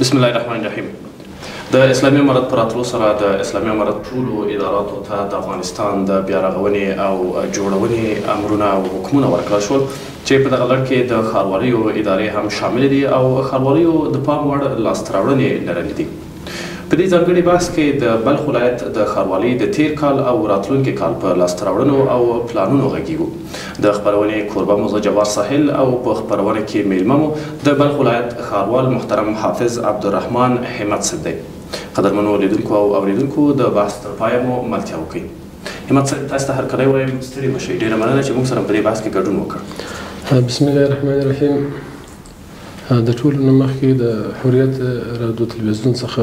بسم الله الرحمن الرحیم. د اسلامي امارت په راتلو سره د اسلامي امارت ټولو اداراتو ته د افغانستان د بیارغونې او جوړونې امرونه او حکمونه ورکړل شول چې په دغه لړ کې د ښاروالیو ادارې هم شامل دي او ښاروالیو د پام وړ لاسته راوړنې لرلې دي. په دې ځانګړي بحث کې د بلخ ولایت د ښاروالۍ د تیر کال او راتلونکي کال په لاسته راوړنو او پلانونو غږیږو. د خپرونې کوربه مو جوار ساحل او په خپرونه کې میلمه مو د بلخ ولایت ښاروال محترم حافظ عبدالرحمن همت صاحب دی. قدرمنو لیدونکو او اوریدونکو د بحث تر پایه مو ملتیا وکړئ. همت صاحب تاسو ته هرکلی وایم، ستړي مشئ. ډېره مننه چې موږ سره په دې بحث کې ګډون وکړ. بسم الله الرحمن الرحیم. د ټولو نه مخکې د حریت رادیو تلویزیون څخه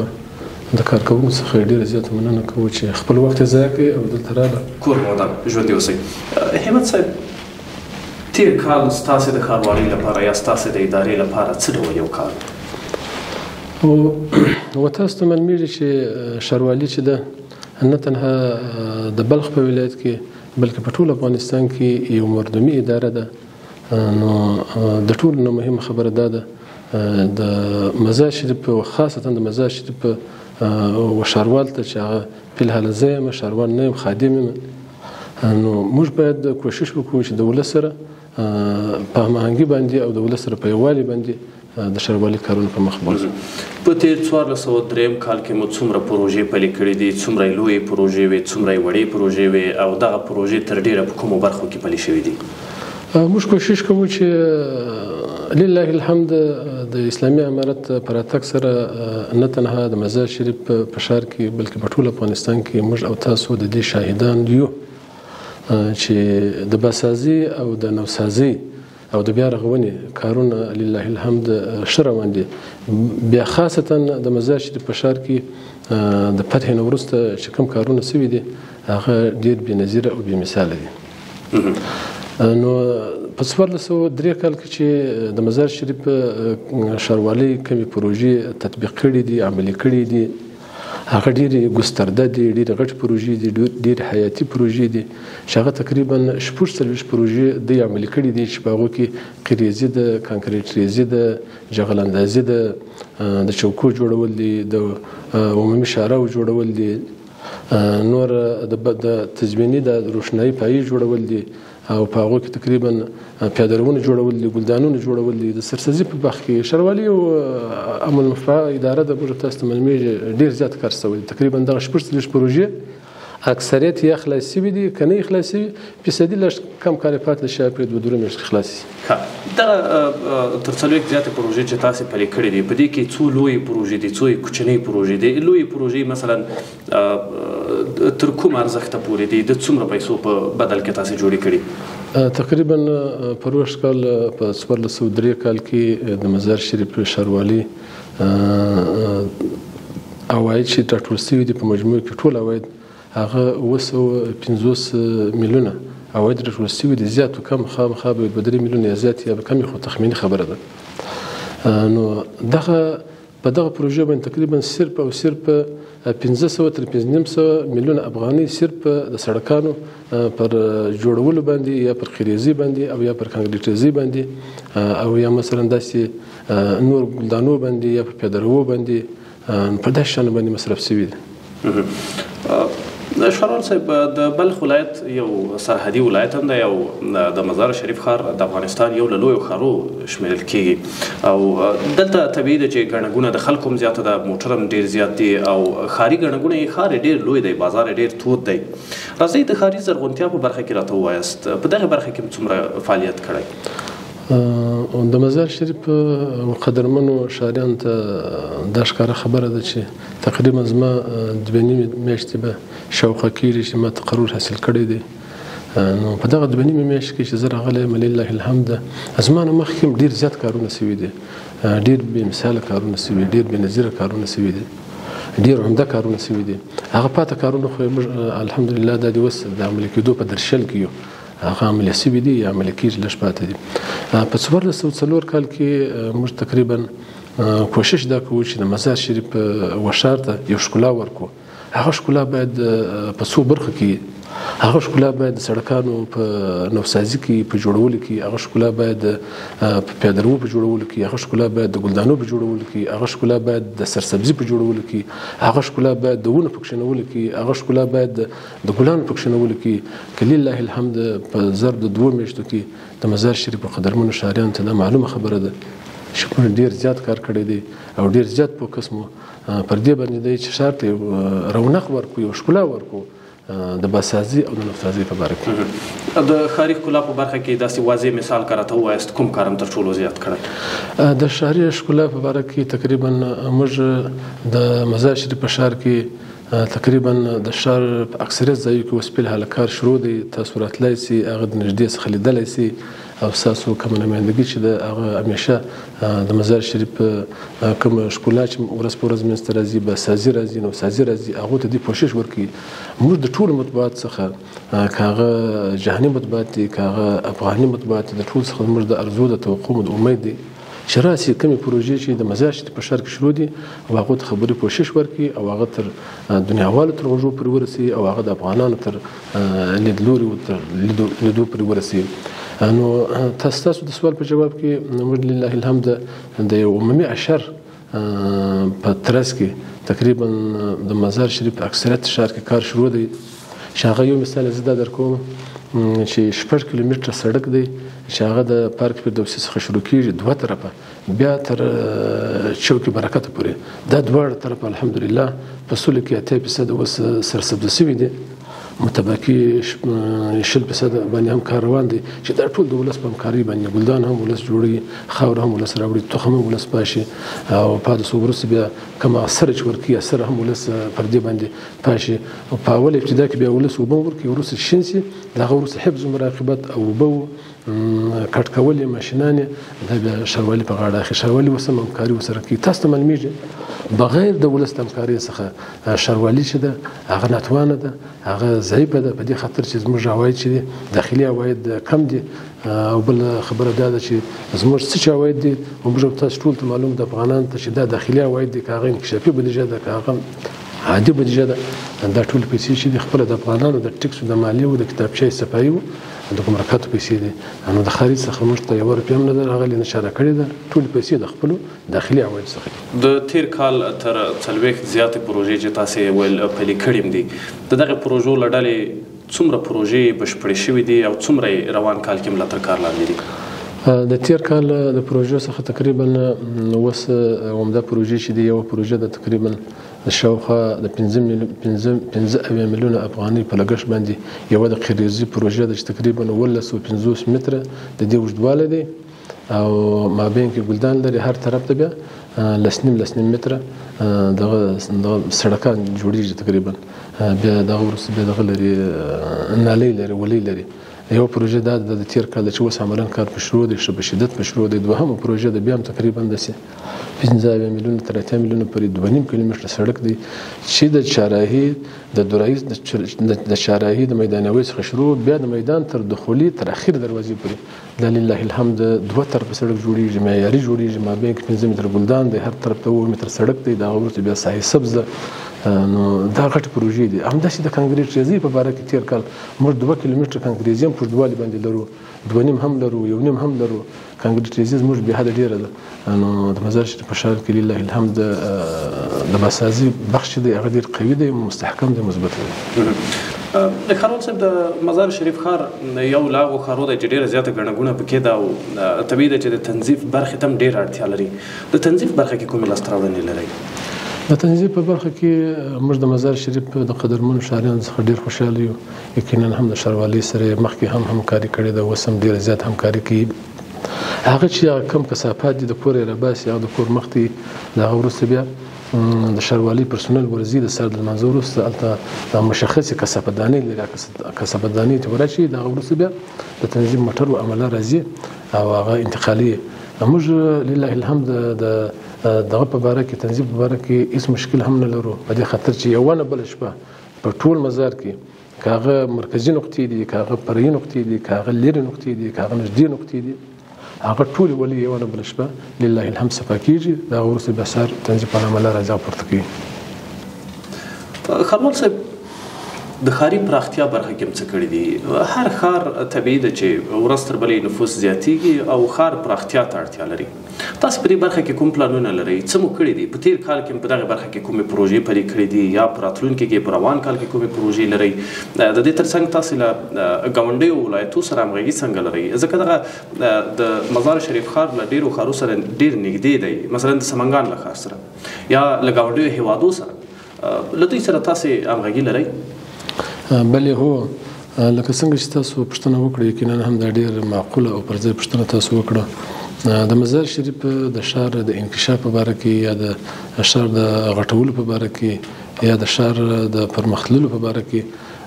د کارکوونکو څخه ډېره زیاته مننه کوو چې خپل وخت یې ضایع کوي او دلته راغله. کور مو ودان، ژوندي اوسئ. همت صاحب، تیر کال ستاسې د ښاروالۍ لپاره یا ستاسې د ادارې لپاره څه ډول یو کال و تاسو ته معلومیږي چې ښاروالي چې ده نه تنها د بلخ په ولایت کې بلکې په ټول افغانستان کې یو مردمي اداره ده. نو د ټولو نه مهمه خبره دا ده د مزار شریف او خاصتا د مزار شریف و ښاروال ته چې هغه په الحال زه یم ښاروال نه یم، خادم یم. نو موږ باید کوشش وکړو چې د ولس سره په هماهنګي باندې او د ولس سره په یووالي باندې د ښاروالۍ کارونه په مخ بوځو. په تیر 1403 کال کې مو څومره پروژې پلي کړي دي؟ څومره لویې پروژې وې، څومره وړې پروژې وې، او دغه پروژې تر ډیره په کومو برخو کې پلي شوي دي؟ موږ کوشش کوو چې لله الحمد د اسلامي امارت په راتګ سره نه تنها د مزار شریف په ښار کې بلکې په ټول افغانستان کې موږ او تاسو د دې شاهدان یو چې د باسازي او د نوسازي او د بیا رغونې کارونه لله الحمد ښه روان دي. بیا خاصتا د مزار شریف په ښار کې د فتح نه وروسته چې کوم کارونه سوي دي هغه ډېر بېنظیره او بې مثاله دي. نو په 1403 کال کې چې د مزار شریف ښاروالۍ کومې پروژې تطبیق کړي دي، عملي کړي دي، هغه ډېرې ګسترده دي، ډېرې غټې پروژې دي، ډېرې حیاتي پروژې دي چې هغه تقریبا 46 پروژې دوی عملي کړي دي چې په هغو کې قریزي ده، کانکریټ ریزي ده، جغل اندازي ده، د چوکو جوړول دي، د عمومي شاراو جوړول دي، نور د تضمیني د روښنایي پایې جوړول دي او په هغو کې تقریبا پیادهروونه جوړول دي، ګلدانونه جوړول دي. د سرسبزي په برخه کې ښاروالي یو عمل مفعله اداره ده. موږ تاسو ته معلومیږي ډېر زیات کار شوی دی. تقریبا دغه 46 پروژې اکثریت یې خلاص شوي دي، که نه یې خلاص شوي فیصدي لږ کم کار یې پاتې دی، شاید پرې 2-3 میاشتې خلاص شي. دغه تر 40 زیاتې پروژې چې تاسې پلي کړي دي، په دې کې څو لویې پروژې دي، څو کوچنۍ پروژې دي؟ لویې پروژې مثلا تر کوم ارزښته پورې دي؟ د څومره پیسو په بدل کې تاسې جوړې کړي؟ تقریبا پروژ کال په 1403 کال کې د مزار شریف ښاروالۍ عواید چې راټول شوي دي په مجموع کې ټول عواید هغه 250 میلیونه عواید راټول شوي دي. زیات و کم خامخا به 2 میلیونه یا زیات یا کم خو تخمیني خبره ده. نو دغه په دغه پروژه باندې تقریبا صرف او صرف 500 تر 500 میلیونه افغانۍ صرف د سړکانو پر جوړولو باندې یا پر خریزي باندې او یا پر کانکریټیزي باندې او یا مثلا داسې نور ګلدانو باندې یا پر پیادهرو باندې په داسې شیانو باندې مصرف شوي دي. ښاروال صاحب، د بلخ ولایت یو سرحدي ولایت هم دی او د مزار شریف ښار د افغانستان یو له لویو ښارو شمیرل کیږي او دلته طبیعي ده چې ګڼه ګوڼه د خلکو هم زیاته ده، موټر هم ډېر زیات دي او ښاري ګڼه ګوڼه یې ښار یې ډېر لوی دی، بازار یې ډېر تود دی. راځئ د ښاري زرغونتیا په برخه کې راته ووایاست، په دغه برخه کې څومره فعالیت کړی؟ د مزار شریف قدرمنو ښاریانو ته دا ښکاره خبره ده چې تقریبا زما 2.5 میاشتې به شاوخوا کېږي چې ما تقرر حاصل کړی دی. نو په دغه 2.5 میاشت کې چې زه راغلی یم لله الحمد زما نه مخکې هم ډېر زیات کارونه سوي دي، ډېر بې مثاله کارونه سوي، ډېر بې نظیره کارونه سوي دي، ډېر عمده کارونه سوي دي. هغه پاته کارونه خو موږ الحمدلله دا د اوس د عملي کېدو په درشل کې یو، هغه عملي سوي دي یا عملي کېږي، لږ پاته دي. په 1404 کال کې موږ تقریبا کوشش دا کوو چې د مزار شریف و ښار ته یو ښکلا ورکړو. هغه ښکلا باید په څو برخو کې هغه ښکلا باید د سړکانو په نوسازي کې په جوړولو کې، هغه ښکلا باید په پیادهرو په جوړولو کې، هغه ښکلا باید د ګلدانو په جوړولو کې، هغه ښکلا باید د سرسبزي په جوړولو کې، هغه ښکلا باید د ونو په کښېنولو کې، هغه ښکلا باید د ګلانو په کښېنولو کې. که لله الحمد په ظرف د 2 میاشتو کې د مزار شریف په قدرمنو ښاریانو ته دا معلومه خبره ده چې موږ ډېر زیات کار کړی دی او ډېر زیات فوکس مو پر دې باندې دی چې ښار ته رونق ورکړو، یو ښکلا ورکړو د باسازي او د نفتازي په باره کې. د ښاري ښکلا په برخه کې داسې واضح مثال که راته ووایاست کوم کار هم تر ټولو زیات کړی؟ د ښاري ښکلا په باره کې تقریبا موږ د مزار شریف په ښار کې تقریبا د ښار په اکثریت ځایو کې اوس فلحال کار شروع دی. تاسو راتلی سئ، هغه د نږدې څخه لیدلی سئ او ستاسو کومه نمایندګي چې ده هغه همیشه د مزار شریف کومه ښکلا چې ورځ په ورځ منځته راځي، باسازي راځي، نوسازي راځي، هغو ته دوی کوشش ورکوي. موږ د ټولو مطبوعات څخه که هغه جهاني مطبوعات دي که هغه افغاني مطبوعات دي، د ټولو څخه زموږ د ارزو د توقع مو د امید دی چې راسي کومې پروژې چې د مزار شریف په ښار کې شروع دي او هغو ته خبرې کوشش ورکړي او هغه تر دنیاوالو تر غوږو پورې ورسوي او هغه د افغانانو تر لیدلوري تر لیدو پورې ورسوي. نو تاسو د سوال په جواب کې موږ لله الحمد د یو عمومي اشر په ترڅ کې تقریبا د مزار شریف په اکثریت ښار کې کار شروع دی چې هغه یو مثال زه دا درکوم چې 6 کیلومتره سړک دی چې هغه د پارک فردوسي څخه شروع کېږي 2 طرفه بیا تر چوک برکت پورې، دا 2 طرفه الحمدلله په سلو کې 80% اوس سرسبزه شوي دي، متباقي 60% باندې هم کار روان دی چې دا ټول د ولس په همکارۍ باندې ګلدان هم ولس جوړوي، خاوره هم ولس راوړي، تخم هم ولس پاشي او پاتې وروسته بیا کوم اثر چې ورکوي اثر هم ولس پر دې باندې پاشي. او په اول ابتدا کې بیا ولس اوبه ورکوي، وروسته شین سي، د هغه وروسته حفظ و مراقبت او اوبه کټ کول یې ماشینانې دا بیا ښاروالي په غاړه اخلي. ښاروالي اوس هم همکاري ورسره کوي. تاسو ته معلومیږي بغیر د ولس د همکارۍ څخه ښاروالي چې ده هغه ناتوانه ده، هغه ضعیفه ده، په دې خاطر چې زموږ عواید چې دي داخلي عواید کم دي. او بل خبره دا ده چې زموږ څه چې عواید دي موږ تاسو ټول ته معلوم د افغانانو ته چې دا داخلي عواید دي، که هغه انکشافي بودیجه ده که هغه عادي بودیجه ده، دا ټول پیسې چې دي خپله د افغانانو د ټکسو د مالیې او د کتابچې صفایي او د ګمرکاتو پیسې دي. نو د خارج څخه موږ ته 1 روپۍ هم نه ده راغلې، نشاره کړې ده، ټولې پیسې د خپلو داخلي عوایدو څخه دي. د تیر کال تر 40 زیاتې پروژې چې تاسې ویل پلي کړې دي، د دغه پروژو له ډلې څومره پروژې بشپړې شوې دي او څومره روان کال کې ملاتړ کار لاندې دي؟ د تیر کال د پروژو څخه تقریبا اوس عمده پروژې چې دي، یوه پروژه د تقریبا شاوخوا د 15 میلیونه افغانۍ په لګښت باندې یوه د قریزي پروژه ده چې تقریبا 150 متره د دې اوږدوالی دی او مابین کې ګلدان لري، هر طرف ته بیا 2.5 متره دغه سړکان جوړیږي تقریبا، بیا دغه وروسته بیا دغه لري نالۍ لري، ولۍ لري. یو پروژه دا د تیر کال چې اوس عملاً کار په شروع دی، ښه په شدت په شروع دی. دوهمه پروژه د بیا هم تقریبا داسې 15 میلیونه تر 80 میلیونه پورې 2.5 کیلومتره سړک دی چې د چهارراهي د دورایي د چهارراهي د میدانوي څخه شروع بیا د میدان تر دخولي تر اخر دروازې پورې دا لله الحمد 2 طرفه سړک جوړیږي، معیاري جوړیږي، مابین کې 15 متره ګلدان دی، هر طرف ته 9 متره سړک دی، د هغه وروسته بیا ساحې سبز ده. نو دا غټ پروژې دي. همداسې د کانکریټ ریزۍ په باره کې تیر کال موږ 2 کیلومتره کانکریټ ریزۍ هم په اوږدوالي باندې لرو، 2.5 هم لرو، 1.5 هم لرو. کانکریټ ریزۍ زموږ بې حده ډېره ده. نو د مزار شریف په ښار کې لله الحمد د باسازي بخش دی هغه ډېر قوي دی، مستحکم دی، مثبت دی. د ښاروال صاحب د مزار شریف ښار یو له هغو ښارو دی چې ډېره زیاته ګڼه ګوڼه پکې ده او طبیعي ده چې د تنظیف برخې ته هم ډېره اړتیا لري. د تنظیف برخه کې کومې لاسته راوړنې لرئ؟ د تنظیف په برخه کې موږ د مزار شریف د قدرمنو ښاریانو څخه ډېر خوشحاله یو. یقینا هم د ښاروالۍ سره مخکې هم همکاري کړې ده، اوس هم ډېره زیات همکاري کوي. هغه چې کم کثافات دي د کور یې راباسي، هغه د کور مخ ته د هغه وروسته بیا د ښاروالۍ پرسونل ورځي د سر د لمانځه وروسته هلته د مشخصې کثافت دانۍ لري، کثافت دانۍ ته ورچي، د هغه وروسته بیا د تنظیم موټر و عمله راځي او هغه انتقالي. موږ لله الحمد د دغه په باره کې تنظیم په باره کې هیڅ مشکل هم نه لرو، په دې خاطر چې یوه نه بله شپه په ټول مزار کې که هغه مرکزي نقطې دي، که هغه فرعي نقطې دي، که هغه لرې نقطې دي، که هغه نږدې نقطې دي، هغه ټولې ولې یوه نه بله شپه لله الحمد صفا کېږي. د هغه وروسته بیا سهار تنظیم په عمله راځي او پورته کوي. ښاروال صاحب د ښاري پراختیا برخه کې هم څه کړي دي؟ هر ښار طبیعي ده چې ورځ تر بلې نفوس زیاتیږي او ښار پراختیا ته اړتیا لري. تاسو په دې برخه کې کوم پلانونه لرئ؟ څه مو کړي دي؟ په تیر کال کې په دغه برخه کې کومې پروژې پلي کړي دي یا په راتلونکي کې په روان کال کې کومې پروژې لرئ؟ د دې ترڅنګ تاسو له ګاونډیو ولایتو سره همغږي څنګه لرئ؟ ځکه دغه د مزار شریف ښار له ډېرو ښارو سره ډېر نږدې دی، مثلا د سمنګان له ښار سره یا له ګاونډیو هیوادو سره، له دوی سره تاسو همغږي لرئ؟ بلې هو، لکه څنګه چې تاسو پوښتنه وکړه، یقینا هم دا ډېر معقوله او پر ځای پوښتنه تاسو وکړه. د مزار شریف د ښار د انکشاف په باره کې یا د ښار د غټولو په باره کې یا د ښار د پرمختللو په باره کې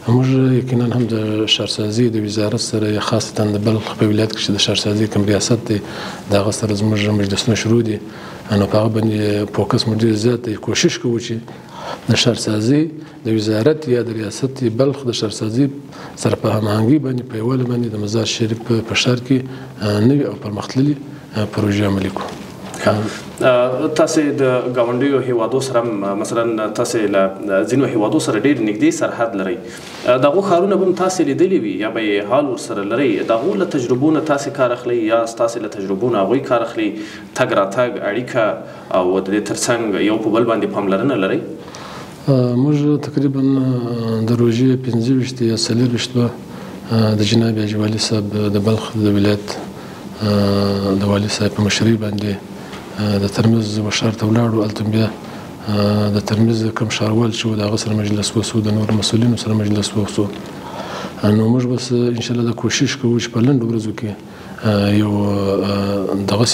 موږ یقینا هم د ښارسازي د وزارت سره، خاصتا د بلخ په ولایت کې چې د ښارسازي کوم ریاست دی د هغه سره زموږ مجلسونه شروع دي، نو په هغه باندې فوکس مو ډېر زیات دی. کوشش کوو چې د ښارسازي د وزارت یا د ریاست بلخ د ښارسازي سره په هماهنګي باندې په یووالي باندې د مزار شریف په ښار کې نوې او پرمختللي پروژې عملي کړو. تاسو د ګاونډیو هیوادو سره مثلا تاسو له ځینو هیوادو سره ډېر نږدې سرحد لرئ، دغو ښارونه به هم تاسو لیدلي وي یا به یې حال ورسره لرئ، دغو له تجربو نه تاسو کار اخلئ یا ستاسو له تجربو نه هغوی کار اخلي؟ تګ راتګ، اړیکه او د دې ترڅنګ یو په بل باندې پاملرنه لرئ؟ موږ تقریبا د روژې 25 یا 24 به د جناب حاجي والي صاحب د بلخ د ولایت د والي صاحب په مشرۍ باندې د ترمذ ښار ته ولاړو. هلته بیا د ترمذ کوم ښاروال چې و د هغه سره مجلس وسو، د نورو مسؤلینو سره مجلس وسو. نو موږ بس انشاءالله دا کوشش کوو چې په لنډو ورځو کې یو دغه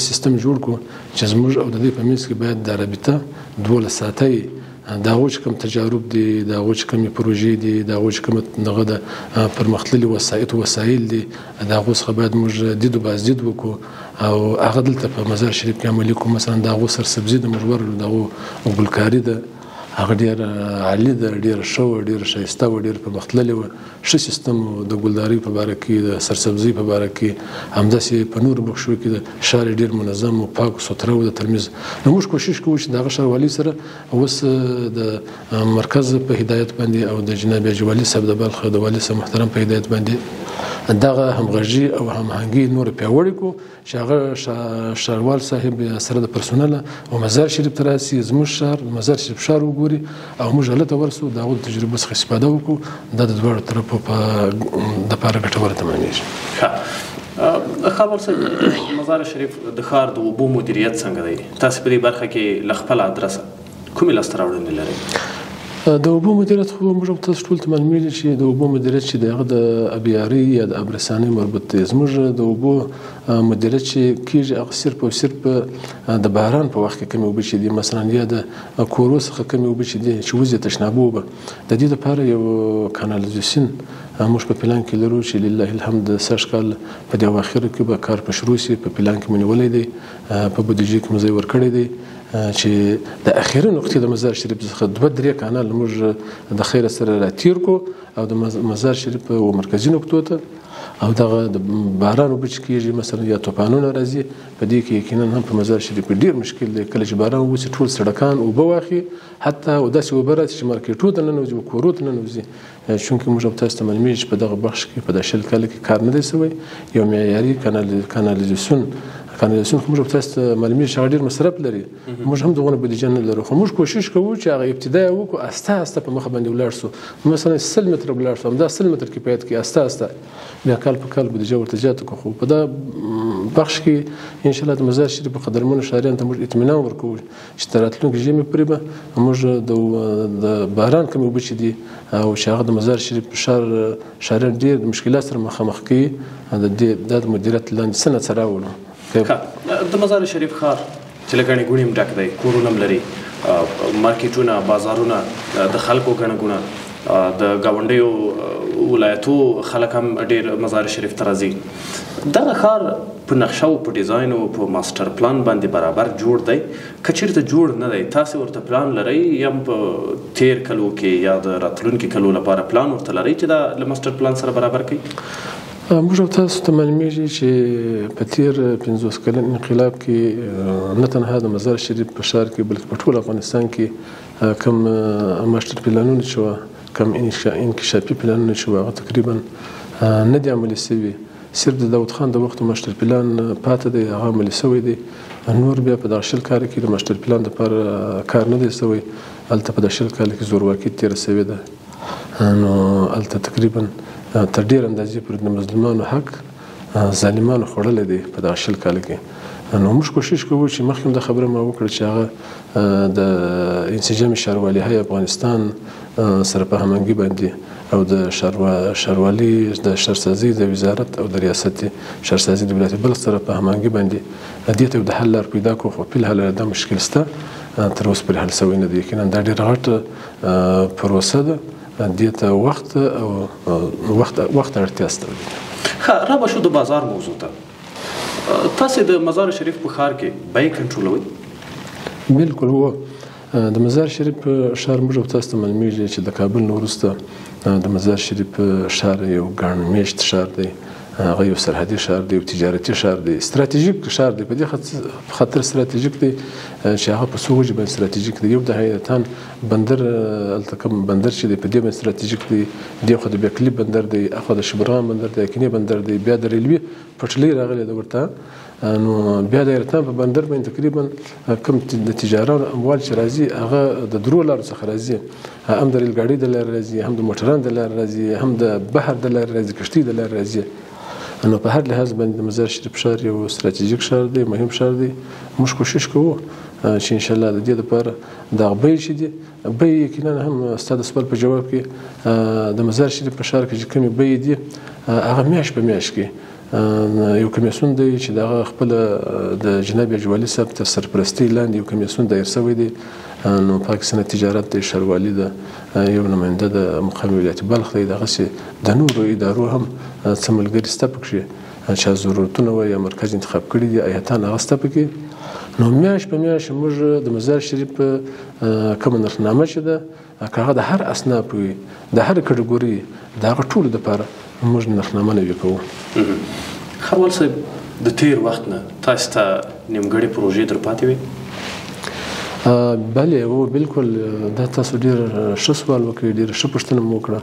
سیستم جوړ کړو چې زموږ او د دې په منځ کې باید دا رابطه 12 ساعته د هغو چې کوم تجارب دي، د هغو چې کومې پروژې دي، د هغو چې کومه دغه د پرمختللي وسایل دي، د هغو څخه باید موږ دید و بازدید وکړو او هغه دلته په مزار شریف کې عملي کړو. مثلا د هغو سرسبزي د موږ ورلو، د هغو ګلکاري ده، هغه ډېره عالي ده، ډېره ښه وه، ډېره ښایسته وه، ډېره پرمختللې وه. ښه سیستم د ګلدارۍ په باره کې، د سرسبزۍ په باره کې، همداسې په نورو بخشو کې د ښار ډېر منظم و، پاک و سوتره و د ترمذ. نو موږ کوشش کوو چې د هغه ښاروالۍ سره اوس د مرکز په هدایت باندې او د جناب حاجي والي صاحب د بلخ د والي صاحب محترم په هدایت باندې دغه همغږي او هماهنګي نور پیاوړې کړو چې هغه ښاروال صاحب سره د پرسونل او مزار شریف ته راسي، زموږ ښار مزار شریف ښار وګوري او موږ هلته ورسو، د هغو د تجربو څخه استفاده وکړو. دا د دواړو طرفو دپاره ګټوره تمامېږي. خبر صاحب، مزار شریف د ښار د اوبو مدیریت څنګه دی؟ تاسو په دې برخه کې له خپل ادرسه کومې لاسته راوړنې لرئ؟ د اوبو مدیریت خو موږ تاسو ټول ته معلومیږي چې د اوبو مدیریت چې د هغه د ابیارۍ یا د ابرسانۍ مربوط دی. زموږ د اوبو مدیریت چې کېږي هغه صرف او صرف د باران په وخت کې کمې اوبه چې دي، مثلا یا د کورو څخه کمې اوبه چې دي چې وځي تشنابه اوبه، د دې لپاره یو کانالیزاسیون موږ په پلان کې لرو چې لله الحمد سږ کال په دې اواخرو کې به کار په شروع سي. په پلان کې مو نیولی دی، په بودیجې کې مو ځای ورکړی دی چې د اخري نقطې د مزار شریف څخه 2-3 کانال موږ د خیره سره راتیر کو او د مزار شریف په مرکزي نقطو ته او دغه د باران اوبه چې کېږي مثلا یا طوفانونه راځي، په دې کې یقینا هم په مزار شریف کې ډېر مشکل دی. کله چې باران وشي ټول سړکان اوبه واخلي، حتی داسې اوبه راشي چې مارکیټو ته ننوځي او کورو ته ننوځي. چونکې موږ هم تاسو ته معلومیږي چې په دغه بخش کې په دا 20 کاله کې کار نه دی شوی. یو معیاري کانالیزاسیون خو موږ تاسو ته معلومیږي چې هغه ډېر مصرف لري، موږ هم دغونه بودیجه نه لرو، خو موږ کوشش کوو چې هغه ابتدا یې وکړو، استه استه په مخه باندې ولاړ سو. مثلا 100 متره ولاړ سو، همدا 100 متر کفایت کوي، استه استه بیا کال په کال بودیجه ورته زیاته کړو. خو په دا بخش کې انشاءالله د مزار شریف په قدرمنو ښاریانو ته موږ اطمینان ورکوو چې تر راتلونکي ژمي پورې به موږ د باران کمې اوبه چې دي او چې هغه د مزار شریف ښاریان ډېر د مشکلات سره مخامخ کوي، د مدیریت لاندې څه نه څه راوړو. د مزار شریف ښار چې له ګڼې ګوڼې هم ډک دی، کورونه هم لري، مارکیټونه، بازارونه، د خلکو ګڼه ګوڼه، د ګاونډیو ولایتو خلک هم ډېر مزار شریف ته راځي. دغه ښار په نقشه او په ډیزاین او په ماسټر پلان باندې برابر جوړ دی؟ که چېرته جوړ نه دی، تاسو ورته پلان لرئ یا په تیر کلو کې یا د راتلونکي کلو لپاره پلان ورته لرئ چې دا له ماسټر پلان سره برابر کړئ؟ موږ تاسو ته معلومیږي چې په تیر 50 کلن انقلاب کې نه تنها د مزار شریف په ښار کې بلکې په ټول افغانستان کې کوم ماسټر پلانونه چې کم انکشافي پلانونه چې هغه تقریبا نه دي عملي شوي. صرف د داود خان د وخت ماستر پلان پاتې دی، هغه عملي شوی دی. نور بیا په دغه شل کال کې د ماستر پلان لپاره کار نه دی شوی. هلته په دغه شل کال کې زورواکي تېره شوې ده. نو هلته تقریبا تر ډېر اندازې پورې د مظلومانو حق ظالمانو خوړلی دی په دغه شل کال کې. نو موږ کوشش کوو چې مخکې دا خبره ما وکړه چې هغه د انسجام ښاروالۍ افغانستان سره په همغږي باندې او د ښاروالي د ښارسازۍ د وزارت او د ریاست ښارسازۍ د ولایت بلخ سره په همغږي باندې دې ته د حل لار پیدا کړو. خو په الحال دا مشکل شته، تر اوسه پورې حل شوی نه دی. یقینا دا ډېره غټه پروسه ده، دې ته وخت او وخت اړتیا شته. ښه، را به شو د بازار موضوع ته. تاسې د مزار شریف په ښار کې بیې کنټرولوئ؟ بالکل هو. د مزار شریف ښار موږ او تاسو ته معلومیږي چې د کابل نه وروسته د مزار شریف ښار یو ګڼ میشت ښار دی. هغه یو سرحدي ښار دی، یو تجارتي ښار دی، ستراتیژیک ښار دی. په دې خاطر ستراتیژیک دی چې هغه په څو وجې باندې ستراتیژیک دی. یو د حیرتان بندر، هلته کوم بندر چې دی په دې باندې ستراتیژیک دی. دې خوا د بیکلي بندر دی، اخوا د شبرغان بندر دی، اکني بندر دی، بیا د ریلوي پټلۍ راغلې ده ورته. نو بیا د حیرتان په بندر باندې تقریبا کوم د تجارانو اموال چې راځي هغه د درو لارو څخه راځي. هم د ریل ګاډۍ د لارې راځي، هم د موټرانو د لارې راځي، هم د بحر د لارې راځي، کښتۍ د لارې راځي. نو په هر لحاظ باندې د مزار شریف ښار یو ستراتیژیک ښار دی، مهم ښار دی. موږ کوشش کوو چې انشاءالله د دې لپاره دغه بیې چې دي، بیې یقینا هم ستا د سوال په جواب کې د مزار شریف په ښار کې چې کومې بیې دي هغه میاشت په میاشت کې یو کمیسیون دی چې دغه خپل د جناب اجوالي صاحب تر سرپرستۍ لاندې یو کمیسیون دایر شوی دی. نو پاکستان تجارت د ښاروالي د یو نماینده د مقام ولایت بلخ دی. دغسې د نورو ادارو هم څه ملګري شته پکښې چې ضرورتونه وایي یا مرکز انتخاب کړي دي، ایتان هغه شته پکې. نو میاشت په میاشت موږ د مزار شریف کومه نرخنامه چې ده که هغه د هر اصناف وي، د هر کټګوري د هغه ټولو دپاره موږ نرخنامه نوي کوو. ښاروال صاحب، د تېر وخت نه تاسو ته نیمګړې پروژې در پاتې وي؟ بله، هو بالکل. دا تاسو ډېر ښه سوال وکړئ، ډېره ښه پوښتنه مو وکړه.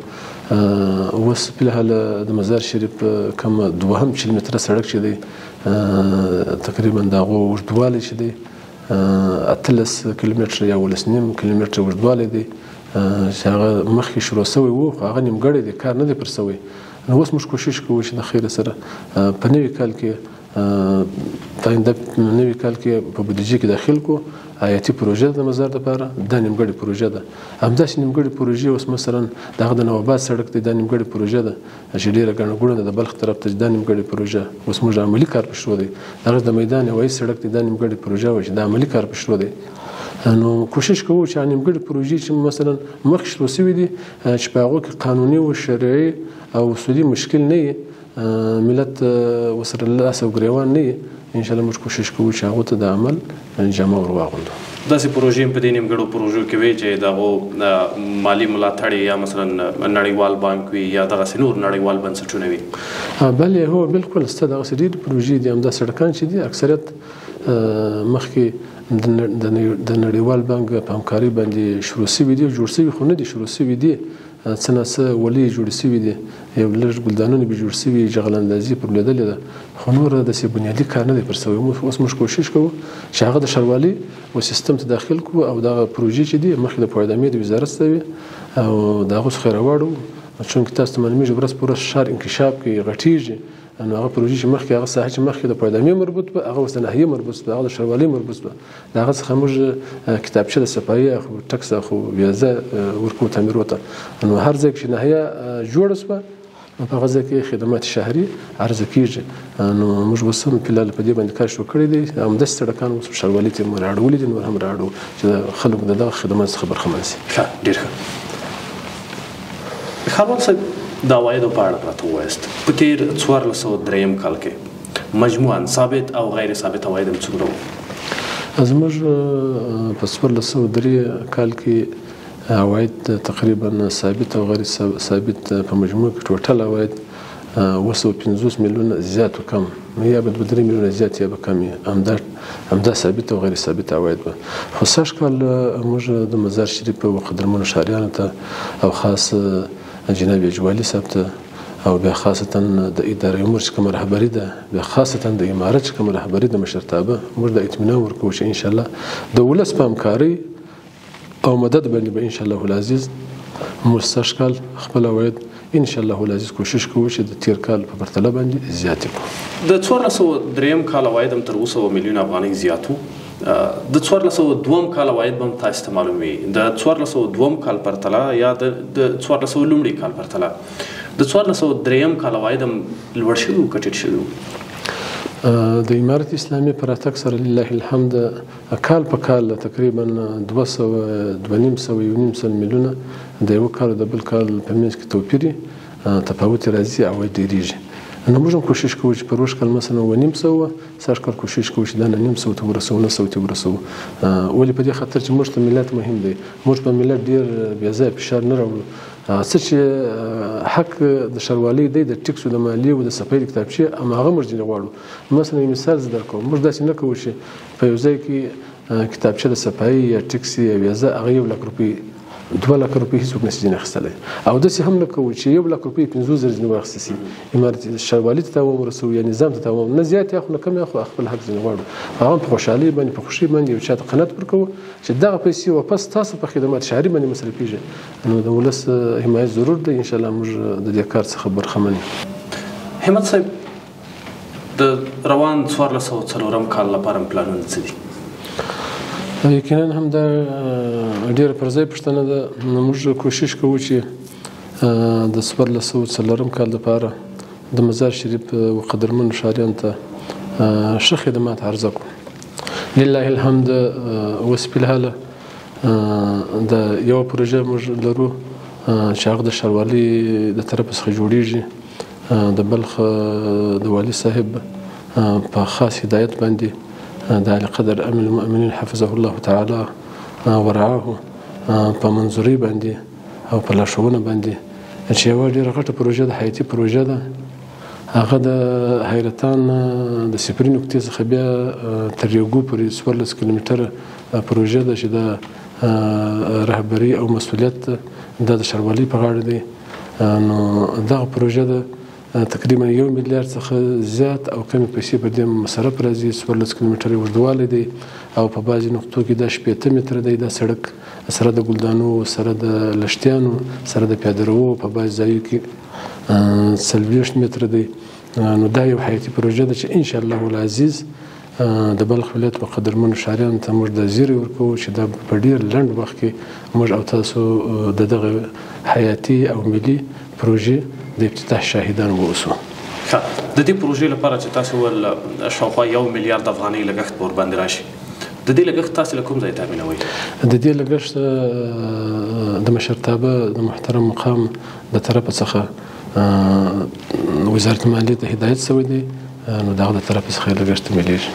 اوس په الحال د مزار شریف کوم 2 کیلومتره سړک چې دی تقریبا د هغو اوږدوالی چې دی 18 کیلومتره یا 19 کیلومتره اوږدوالی دی چې هغه مخکې شروع شوی و، خو هغه نیمګړی دی، کار نه دی پر شوی. نو اوس موږ کوشش کوو چې د خیره سره په نوي کال کې نوي کال کې په بودیجې کې داخل کړو. آیاتي پروژه د مزار لپاره دا نیمګړې پروژه ده. همداسې نیمګړې پروژې اوس مثلا دغه د نواباد سړک دی، دا نیمګړې پروژه ده چې ډېره ګڼه ګوڼه ده د بلخ طرف ته. دا نیمګړې پروژه اوس موږ عملي کار په شروع دی. دغه د میدان هوایي سړک دی، دا نیمګړې پروژه وه چې دا عملي کار په شروع دی. نو کوشش کوو چې نیمګړې پروژې چې مثلا مخکې شروع شوي دي چې په هغو کې قانوني او شرعي او اصولي مشکل نه وي، ملت ورسره لاس او ګریوان نه وي، انشاءالله موږ کوشش کوو چې هغو ته د عمل جامه ور واغوندو. داسې پروژې په دې نیمګړو پروژو کې وي چې د هغو مالي ملاتړ یا مثلا نړیوال بانک وي یا دغسې نور نړیوال بنسټونه وي؟ بلې هو بالکل شته. دغسې ډېرې پروژې دي. همدا سړکان چې دي اکثریت مخکې د نړیوال بانک په همکارۍ باندې شروع شوي دي، جوړ شوي خو نه دي، شروع شوي دي. څه ناڅه ولې جوړې شوي دي، یو لږ ګلدانونه به جوړ شوي، جغلاندازي پر لیدلې ده، خو نور داسې بنیادي کار نه دی پر شوی. اوس موږ کوشش کوو چې هغه د ښاروالۍ و سیستم ته داخل کړو او دغه پروژې چې دي مخکې د پوهدامۍ د وزارت څخه وي او د هغو څخه یې راواړو. چونکې تاسو ته معلومېږي ورځ په ورځ ښار انکشاف کوي، غټېږي. نو هغه پروژې چې مخکې هغه ساحه چې مخکې د پوهدامۍ مربوط به، هغه اوس د ناحیې مربوط به، هغه د ښاروالۍ مربوط به. د هغه څخه موږ کتابچه د صفایي اخلو، ټکس اخلو، ویزه ورکوو تعمیرو ته. نو هر ځای چې ناحیه جوړه شوه په هغه ځای کې خدمات شهري عرضه کېږي. نو موږ اوس هم فی الحال په دې باندې کار شروع کړی دی. همداسې سړکان اوس ښاروالۍ ته مو رااړولي دي، نور هم رااړو چې د خلکو د دغه خدمات څخه برخمن شي. ښه، ډېر ښه. ښاروال صاحب، د عوایدو په اړه راته ووایاست. په تېر 1403 کال کې مجموعاً ثابت او غیر ثابت عواید هم څومره وو؟ زموږ په 1403 کال کې عواید تقریبا ثابت او غیر ثابت په مجموع کې ټوټل عواید 250 میلیونه زیات و کم، یا به 3 میلیونه زیات یا به کم. همدا همدا ثابت او غیر ثابت عواید به خو سږ کال موږ د مزار شریف او قدرمنو ښاریانو ته او خاص جناب اجوالي صاحب ته او بیا خاصتا د ادارې امور چې کومه رهبري ده بیا خاصتا د امارت چې کومه رهبري د مشرتابه موږ د اطمینان ورکوو چې انشاءالله د ولس په همکارۍ او مدد باندې به انشاءالله العزیز موږ سږ کال خپل عواید انشاءالله العزیز کوشش کوو چې د تیر کال په پرتله باندې زیات کړو. د 1403 کال عواید هم تر اوسه میلیون افغانۍ زیات وو. د 1402 کال عواید به هم تاسو ته معلوم وي. د 1402 کال پرتله یا د 1400 لومړي کال پرتله د 1403 کال عواید هم لوړ شوي وو که ټیټ شوي وو؟ د امارت اسلامي په راتګ سره لله الحمد کال په کال تقریبا 200 200 میلیونه د یو کال د بل کال په منځ کې توپیر تفاوت راځي عواید ډیریږي. نو موږ هم کوشش کوو چې پروش کال مثلا 900 سږ کال کوشش کوو چې دا 900 ته ورسوو 900 ته ورسوو. ولې په دې خاطر چې موږ ته ملت مهم دی. موږ په ملت ډیر بې ځایه فشار نه راوړو. څه چې حق د ښاروالۍ دی د ټکسو د مالیې او د صفایي د کتابچې هماغه موږ ځینې غواړو. مثلا یو مثال زه درکوم موږ داسې نه کوو چې په یو ځای کې کتابچه د صفایي یا ټکس یا ویزه هغه 1 لک روپۍ 2 لک روپۍ هیڅوک نشي ځینې اخیستلی او داسې هم نه کوو چې 1 لک روپۍ 50,000 ځینې واخیستل شي. امارت ښاروالۍ ته تاوان ورسوو یا نظام ته تاوان نه زیات یا خو نه کم یا خو خپل حق ځینې غواړو. هغه په خوشحالۍ باندې په خوښۍ باندې یو چا ته قناعت ورکوو چې دغه پیسې واپس تاسو په خدمات شهري باندې مصرفېږي. نو د ولس حمایت ضرور دی. انشاءالله موږ د دې کار څخه برخمن یو. همت صاحب د روان 1404 کال لپاره پلانونه څه دي؟ یقینا هم دا ډیره پر ځای پوښتنه ده. موږ کوشش کوو چې د 1404 کال لپاره د مزار شریف او قدرمنو ښاریانو ته ښه خدمات عرضه کړو. لله الحمد اوس فلحاله د یو پروژه موږ لرو چې هغه د ښاروالۍ د طرف څخه جوړیږي. د بلخ د والي صاحب په خاص هدایت باندې د اعلی قدر امیر المؤمنین حفظه الله تعالی ورعاه په منظوري باندې او په لارښوونه باندې چې یوه ډېره غټه پروژه د حیاتي پروژه ده. هغه د حیرتان د صفري نقطې څخه بیا تر یوګو پورې 14 کیلومتره پروژه ده چې د رهبري او مسؤلیت دا د ښاروالۍ په غاړه دی. نو دغه پروژه ده تقریبا 1 میلیارډ څخه زیات او کمې پیسې په دې مصرف راځي. 14 کیلومتره اوږدوالی دی او په بعضې نقطو کې دا 80 متره دی. دا سړک سره د ګلدانو سره د لښتیانو سره د پیاده رو په بعضې ځایو کې 40 متره دی. نو دا یو حیاتي پروژه ده چې انشاءالله العزیز د بلخ ولایت په قدرمنو ښاریانو ته موږ د زیری ورکوو چې دا په ډېر لنډ وخت کې موږ او تاسو د دغه حیاتي او ملي پروژې د افتتاح شاهدان واوسو. د دې پروژې لپاره چې تاسو ول شاوخوا 1 میلیارډ افغانۍ لګښت په ورباندې راشي د دې لګښت تاسو له کوم ځای تامینوئ؟ د دې لګښت د مشرتابه د محترم مقام د طرفه څخه وزارت مالیې ته هدایت شوی دی. نو دغه د طرفه څخه لګښت ملیږي.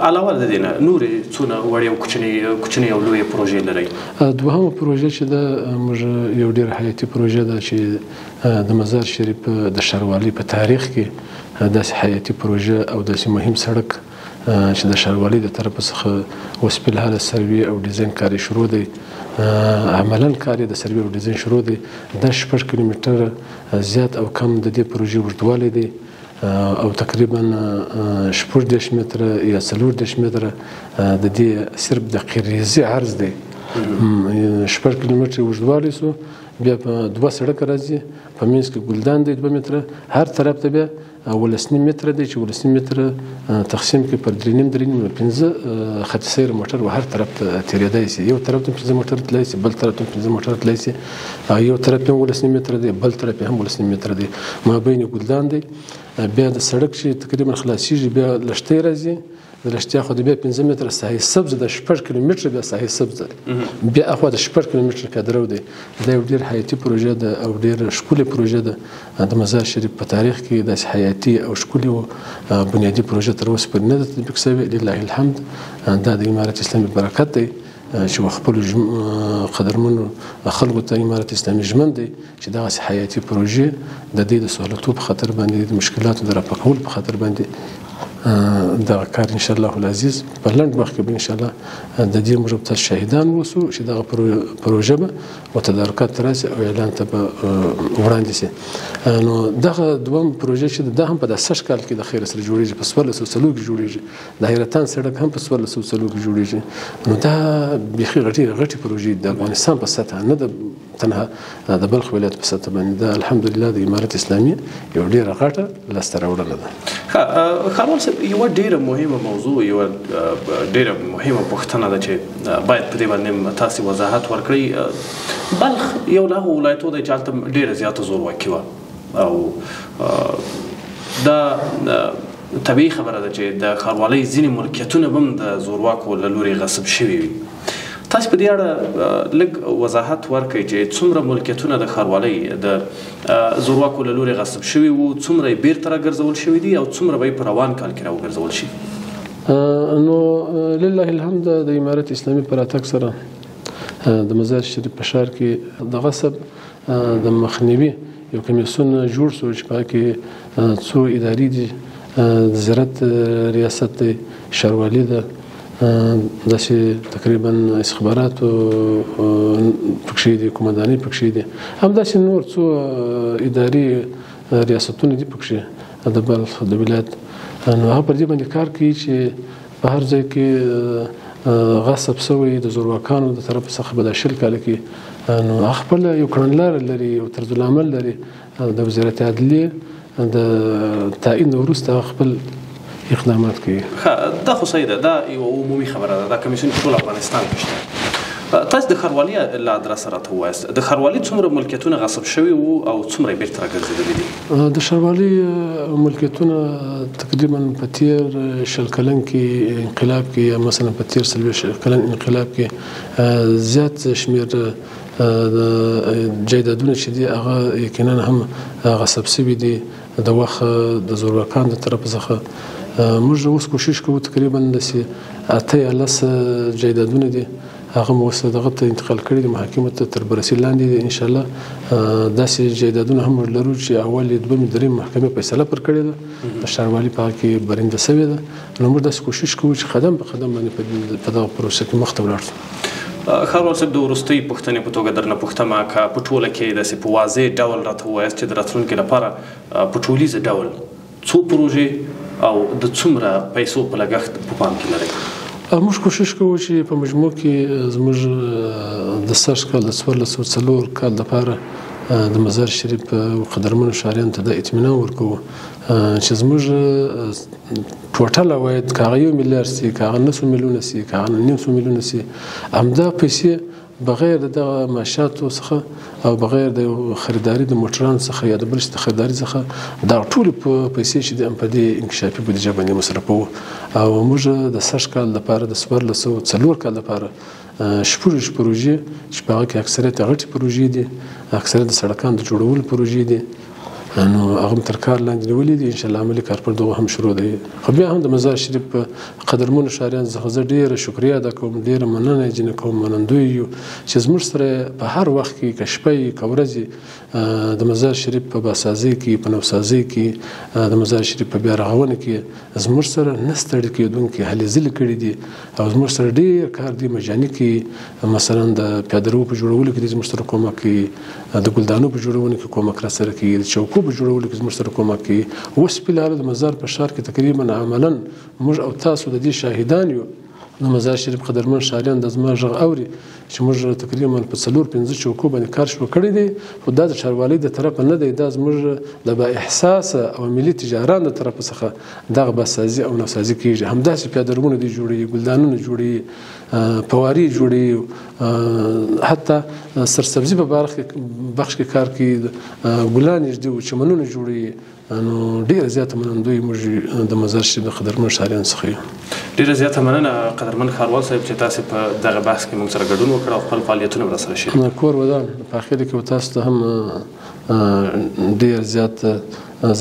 علاوه د دې نه نورې څونه وړې او کوچنۍ او لویې پروژې لرئ؟ دوهمه پروژه چې ده موږ یو ډېر حیاتي پروژه ده چې د مزار شریف د ښاروالۍ په تاریخ کې داسې حیاتي پروژه او داسې مهم سړک چې د ښاروالۍ د طرفه څخه اوس فلحاله سروې او ډیزاین کار یې شروع دی. عملا کار یې د سروې او ډیزاین شروع دی. دا 6 کیلومتره زیات او کم د دې پروژې اوږدوالی دی او تقریبا 14 متره یا 14 متره د دې صرف د قریزي عرض دی. 6 کیلومتره اوږدوالی سو بیا په 2 سړک راځي په منځ کې ګلدان دی 2 متره هر طرف ته بیا 18 متره دی چې 18 متره تقسیم کې پر 3.5 15 خط سیر موټر و هر طرف ته تیریدای شي. یو طرف ته 15 موټر تللی شي بل طرف ته 15 موټر تللی شي. یو طرف ته 18 متره دی بل طرف هم 18 متره دی. مابین ګلدان دی. بیا د سړک چې تقریبا خلاصیږي بیا لښتې راځي. د لښتیا خو د بیا 15 متره ساحې سبز د 6 کیلومتره بیا ساحې سبز دی. بیا اخوا د 6 کیلومتره پیاده رو دی. دا یو ډېر حیاتي پروژه ده او ډېر ښکلې پروژه ده. د مزار شریف په تاریخ کې داسې حیاتي او ښکلې او بنیادي پروژه تر اوسه پورې نه ده تطبیق شوې. لله الحمد دا د امارت اسلامي برکت دی چې خپلو قدرمنو خلکو ته امارت اسلامي ژمن دی چې دغسې حیاتي پروژې د دې د سهولتو په خاطر باندې د مشکلاتو د رفع کولو په خاطر باندې دغه کار ان شاء الله العزیز په لنډ وخت کې به ان شاء الله د دې موږ ته شاهدان وسو چې دغه پروژه به او تدارکات راسي او اعلان ته به وړاندې شي. نو دغه دوم پروژه چې دا هم په 10 کال کې د خیر سره جوړیږي، په 1400 کې جوړیږي، د حیرتان سړک هم په 1400 کې جوړیږي. نو دا بيخي غټي پروژې د افغانستان په سطح نه د تنها د بلخ ولایت په سطح باندې دا الحمدلله د امارت اسلامي یو ډیره غټه لاسته راوړنه ده. خاروال صاحب یو ډیره مهمه موضوع، یو ډیره مهمه پوښتنه ده چې باید په دې باندې تاسو وضاحت ورکړئ. بلخ یو له ولایتو د چالت ډیره زیاته زورواکي وه او دا طبیعي خبره ده چې د ښاروالۍ ځینې ملکیتونه به هم د زورواکو له لورې غصب شوي وي. تاسو په دې اړه لږ وضاحت ورکړئ چې څومره ملکیتونه د ښاروالۍ د زورواکو له لورې غصب شوي وو، څومره یې بیرته راګرځول شوي دي او څومره به یې په روان کال کې راوګرځول شي؟ نو لله الحمد د امارت اسلامي په راتګ سره د مزار شریف په ښار کې د غصب د مخنیوي یو کمیسیون جوړ شو چې په کې څو ادارې دي، د زراعت ریاست دی، ښاروالي ده، داسې تقریبا استخبارات پکښې دي، قومندانۍ پکښې دي، همداسې نور څو ادارې ریاستونه دي پکښې د بلخ د ولایت. نو هغه پر دې باندې کار کوي چې په هر ځای کې غصب شوی د زورواکانو د طرف څخه به د 20 کال کې نو هغه خپل یو کړنلاره لري او طرزالعمل لري د وزارت عدلیې د تعیین وروسته خپل اقدامات کوي. دا خو صحیح ده، دا یو عمومي خبره ده، دا کمیسیون ټول افغانستان کې شته. تاسو د ښاروالۍ له ادرسه راته ووایاست د ښاروالۍ څومره ملکیتونه غصب شوي وو او څومره یې بیرته راګرځېدلي دي؟ د ښاروالۍ ملکیتونه تقریبا په تیر 20 کلن کې انقلاب کې یا مثلا په تیر 40 کلن انقلاب کې زیات شمیر جایدادونه چې دي هغه یقینا هم غصب شوي دي د وخت د زورواکانو د طرف څخه. موږ اوس کوشش کوو تقریبا د 8 جایدادونه دي هغه مو اوس دغه ته انتقال کړي دي، محاکمو ته تر بررسي لاندې دي. ان شاء الله داسې جایدادونه هم موږ لرو چې اول یې دوه درې محکمې فیصله پر کړې ده، د ښاروالي په هغه کې برنده شوې ده. نو موږ داسې کوشش کوو چې قدم په قدم باندې په دغه پروسه کې مخ ته ولاړ شو. ښاروال صاحب د وروستۍ پوښتنې په توګه درنه پوښتمه که په ټوله کې داسې په واضح ډول راته ووایاست چې د راتلونکي لپاره په ټولیز ډول څو پروژې او د څومره پیسو په لګښت په پام کې لرئ؟ موږ کوشش کوو چې په مجموع کې زموږ د 10 کال د 1404 کال لپاره د مزار شریف قدرمنو ښاریانو ته د اطمینان ورکوو چې زموږ ټوټل عواید که هغه 1 میلیارډ سي، که هغه 900 میلیونه سي، که هغه 900 میلیونه سي، همدا پیسې بغیر د دغه معاشاتو څخه او بغیر د خریداري د موټرانو څخه یا د بل څه د خریداري څخه دا ټول پیسې چې د په دې انکشافي بودیجه باندې مصرفوو. او موږ د 10 کال لپاره د 1404 کال لپاره شپږ پروژې چې په هغه کې اکثریت غټې پروژې دي، اکثریت د سړکانو د جوړولو پروژې دي، نو هغه تر کار لاندې نیولې دي. ان شاء الله عملي کار پر دغه هم شروع دی. خو بیا هم د مزار شریف قدرمنو ښاریانو څخه زه ډیره شکریه ادا کوم، ډیره مننه یې کوم، منندوی یو چې زموږ سره په هر وخت کې که شپه که ورځې د مزار شریف په باسازۍ کې، په نوسازۍ کې، د مزار شریف په بیا رغونه کې زموږ سره نه ستړي کېدونکي هلې ځلې کړي دي او زموږ سره ډیر کار دی مجاني کې. مثلا د پیاده رو په جوړولو کې زموږ سره کومک کوي، د ګلدانو په جوړولو کې کومک را سره کوي، د چوکو په جوړولو کې زموږ سره کومک کوي. اوس بلاره د مزار په ښار کې تقریبا عملا موږ او تاسو د دې شاهدان یو. د مزار شریف قدرمن ښاریان د زما غږ اوري چې موږ تقریبا په 4-5 چوکو باندې کار شروع کړی دی، خو دا د ښاروالۍ د طرفه نه دی، دا زموږ د با احساسه او ملي تجاران د طرفه څخه دغه باسازي او نوسازي کیږي. همداسې پیادهروونه دي جوړوي، ګلدانونه جوړوي، فوارې جوړوي، حتی سرسبزي په بخش کې کار کوي، ګلان یې دي، چمنونه جوړوي. نو ډیره زیاته منندوی موږ د مزار شریف د قدرمن ښاریانو څخه یو. ډیره زیاته مننه قدرمن ښاروال صاحب چې تاسو په دغه بحث کې موږ سره ګډون وکړ او خپل فعالیتونه ورسره شریک کړل. کور ودان په اخر کې تاسو ته هم ډیر زیات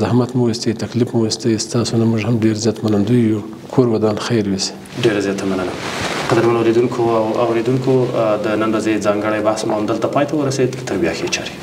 زحمت مو واستي، تکلیف مو واستي، تاسو نه موږ هم ډیر زیات منندوی یو. کور ودان خیر وي. ډیره زیاته مننه. قدرمن اوریدونکو او اوریدونکو د نن ورځې ځانګړی بحث مو همدلته پای ته ورسېد. تر بیا ښې چارې.